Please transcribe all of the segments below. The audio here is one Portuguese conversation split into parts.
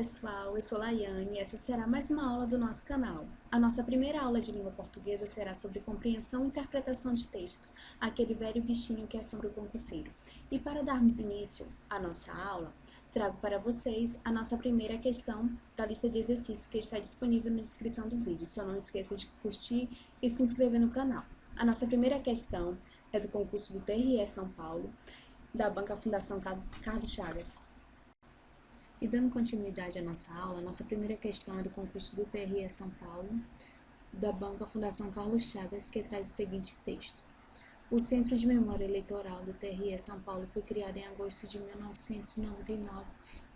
pessoal, eu sou Laiane e essa será mais uma aula do nosso canal. A nossa primeira aula de língua portuguesa será sobre compreensão e interpretação de texto, aquele velho bichinho que é sobre o concurseiro. E para darmos início à nossa aula, trago para vocês a nossa primeira questão da lista de exercícios que está disponível na descrição do vídeo. Só não esqueça de curtir e se inscrever no canal. A nossa primeira questão é do concurso do TRE São Paulo, da Banca Fundação Carlos Chagas. E dando continuidade à nossa aula, nossa primeira questão é do concurso do TRE São Paulo, da Banca Fundação Carlos Chagas, que traz o seguinte texto. O Centro de Memória Eleitoral do TRE São Paulo foi criado em agosto de 1999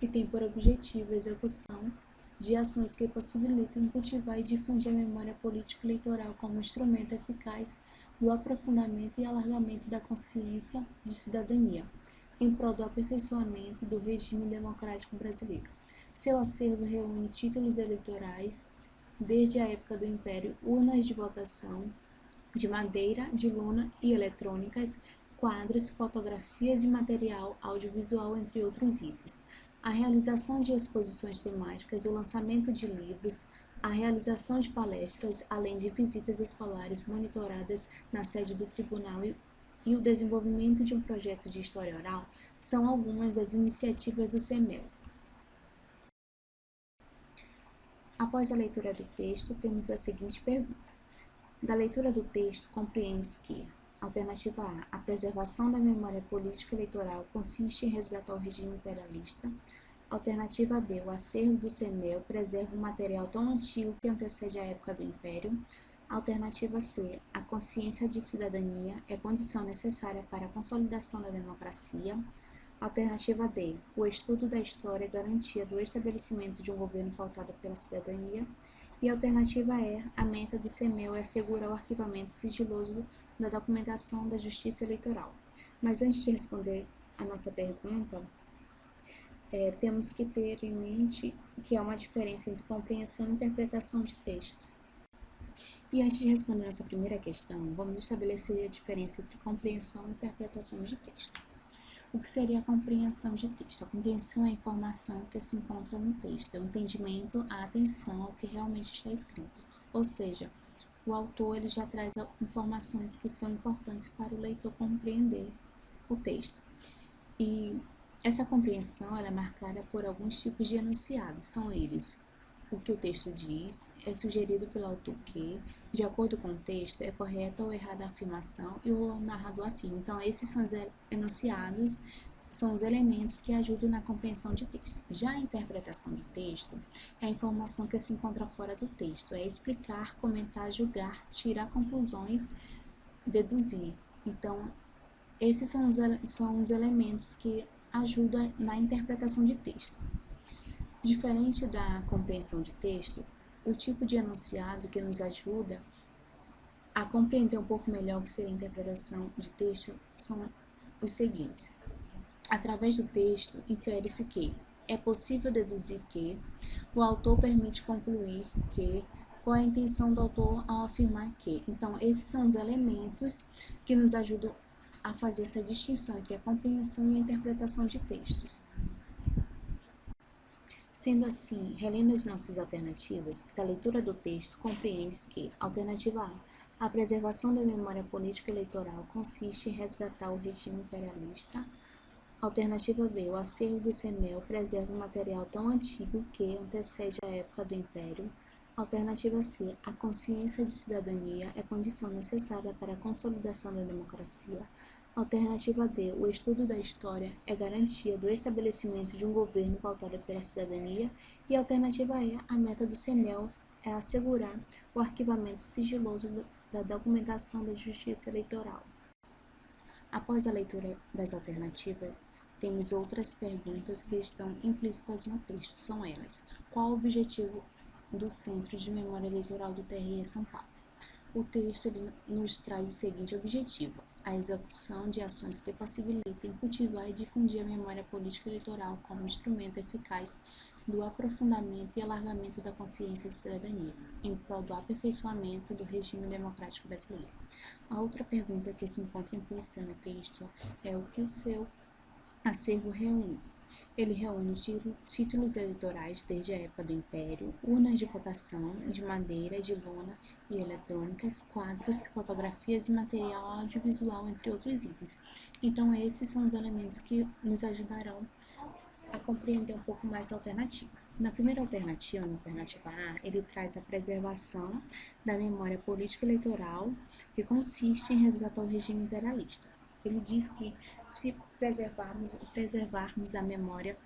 e tem por objetivo a execução de ações que possibilitem cultivar e difundir a memória política eleitoral como instrumento eficaz do aprofundamento e alargamento da consciência de cidadania, em prol do aperfeiçoamento do regime democrático brasileiro. Seu acervo reúne títulos eleitorais, desde a época do Império, urnas de votação de madeira, de lona e eletrônicas, quadros, fotografias e material audiovisual, entre outros itens. A realização de exposições temáticas, o lançamento de livros, a realização de palestras, além de visitas escolares monitoradas na sede do tribunal e o desenvolvimento de um projeto de história oral são algumas das iniciativas do CEMEL. Após a leitura do texto, temos a seguinte pergunta. Da leitura do texto, compreendes que: alternativa A, a preservação da memória política eleitoral consiste em resgatar o regime imperialista. Alternativa B, o acervo do CEMEL preserva um material tão antigo que antecede a época do Império. Alternativa C, a consciência de cidadania é condição necessária para a consolidação da democracia. Alternativa D, o estudo da história é garantia do estabelecimento de um governo pautado pela cidadania. E alternativa E, a meta do CEMEL é assegurar o arquivamento sigiloso da documentação da Justiça Eleitoral. Mas antes de responder a nossa pergunta, temos que ter em mente que há uma diferença entre compreensão e interpretação de texto. E antes de responder a nossa primeira questão, vamos estabelecer a diferença entre compreensão e interpretação de texto. O que seria a compreensão de texto? A compreensão é a informação que se encontra no texto, é o entendimento, a atenção ao que realmente está escrito. Ou seja, o autor ele já traz informações que são importantes para o leitor compreender o texto. E essa compreensão ela é marcada por alguns tipos de enunciados, são eles: o que o texto diz, é sugerido pelo autor que, de acordo com o texto, é correta ou errada a afirmação e o narrador afirma. Então, esses são os enunciados, são os elementos que ajudam na compreensão de texto. Já a interpretação de texto é a informação que se encontra fora do texto, é explicar, comentar, julgar, tirar conclusões, deduzir. Então, esses são os elementos que ajudam na interpretação de texto. Diferente da compreensão de texto, o tipo de enunciado que nos ajuda a compreender um pouco melhor o que seria a interpretação de texto são os seguintes. Através do texto, infere-se que é possível deduzir que o autor permite concluir que qual é a intenção do autor ao afirmar que. Então, esses são os elementos que nos ajudam a fazer essa distinção entre a compreensão e a interpretação de textos. Sendo assim, relendo as nossas alternativas, da leitura do texto, compreende-se que, alternativa A, a preservação da memória política eleitoral consiste em resgatar o regime imperialista. Alternativa B, o acervo do CEMEL preserva um material tão antigo que antecede a época do Império. Alternativa C, a consciência de cidadania é condição necessária para a consolidação da democracia. Alternativa D, o estudo da história é garantia do estabelecimento de um governo pautado pela cidadania. E alternativa E, a meta do CEMEL é assegurar o arquivamento sigiloso da documentação da Justiça Eleitoral. Após a leitura das alternativas, temos outras perguntas que estão implícitas no texto. São elas: qual o objetivo do Centro de Memória Eleitoral do TRE São Paulo? O texto ele nos traz o seguinte objetivo: a execução de ações que possibilitem cultivar e difundir a memória política eleitoral como instrumento eficaz do aprofundamento e alargamento da consciência de cidadania, em prol do aperfeiçoamento do regime democrático brasileiro. A outra pergunta que se encontra implícita no texto é o que o seu acervo reúne. Ele reúne títulos eleitorais desde a época do Império, urnas de votação de madeira, de lona e eletrônicas, quadros, fotografias e material audiovisual, entre outros itens. Então, esses são os elementos que nos ajudarão a compreender um pouco mais a alternativa. Na primeira alternativa, na alternativa A, ele traz a preservação da memória política eleitoral, que consiste em resgatar o regime imperialista. Ele diz que se preservarmos a memória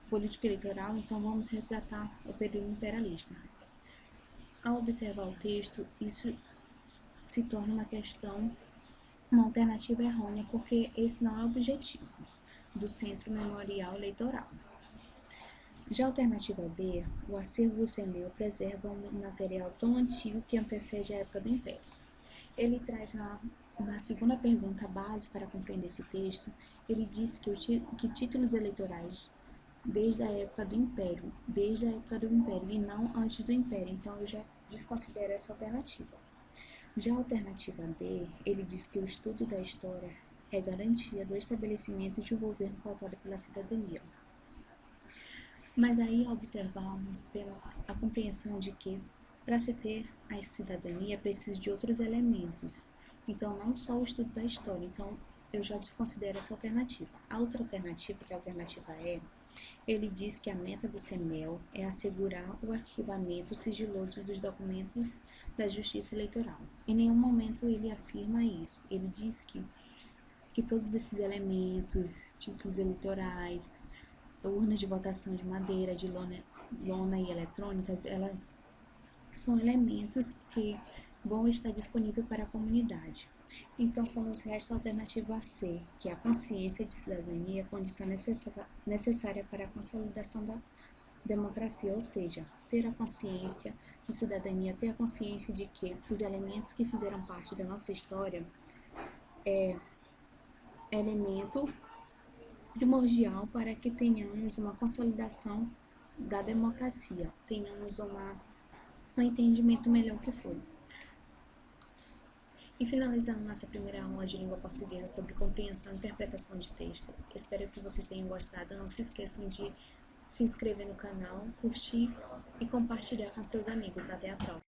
política eleitoral, então vamos resgatar o período imperialista. Ao observar o texto, isso se torna uma alternativa errônea, porque esse não é o objetivo do Centro Memorial Eleitoral. Já a alternativa B, o acervo do CEMEL preserva um material tão antigo que antecede a época do Império. Ele traz na segunda pergunta base para compreender esse texto, ele diz que títulos eleitorais desde a época do Império, e não antes do Império, então eu já desconsidero essa alternativa. Já a alternativa D, ele diz que o estudo da história é garantia do estabelecimento de um governo pautado pela cidadania. Mas aí, ao observarmos, temos a compreensão de que, para se ter a cidadania, é preciso de outros elementos. Então, não só o estudo da história. Então, eu já desconsidero essa alternativa. A outra alternativa, que é a alternativa E, ele diz que a meta do CEMEL é assegurar o arquivamento sigiloso dos documentos da Justiça Eleitoral. Em nenhum momento ele afirma isso. Ele diz que todos esses elementos, títulos eleitorais, urnas de votação de madeira, de lona e eletrônicas, elas são elementos que vão estar disponíveis para a comunidade. Então, só nos resta a alternativa C, que é a consciência de cidadania, a condição necessária para a consolidação da democracia, ou seja, ter a consciência de cidadania, ter a consciência de que os elementos que fizeram parte da nossa história é elemento primordial para que tenhamos uma consolidação da democracia, tenhamos um entendimento melhor que foi. E finalizando nossa primeira aula de língua portuguesa sobre compreensão e interpretação de texto, espero que vocês tenham gostado. Não se esqueçam de se inscrever no canal, curtir e compartilhar com seus amigos. Até a próxima!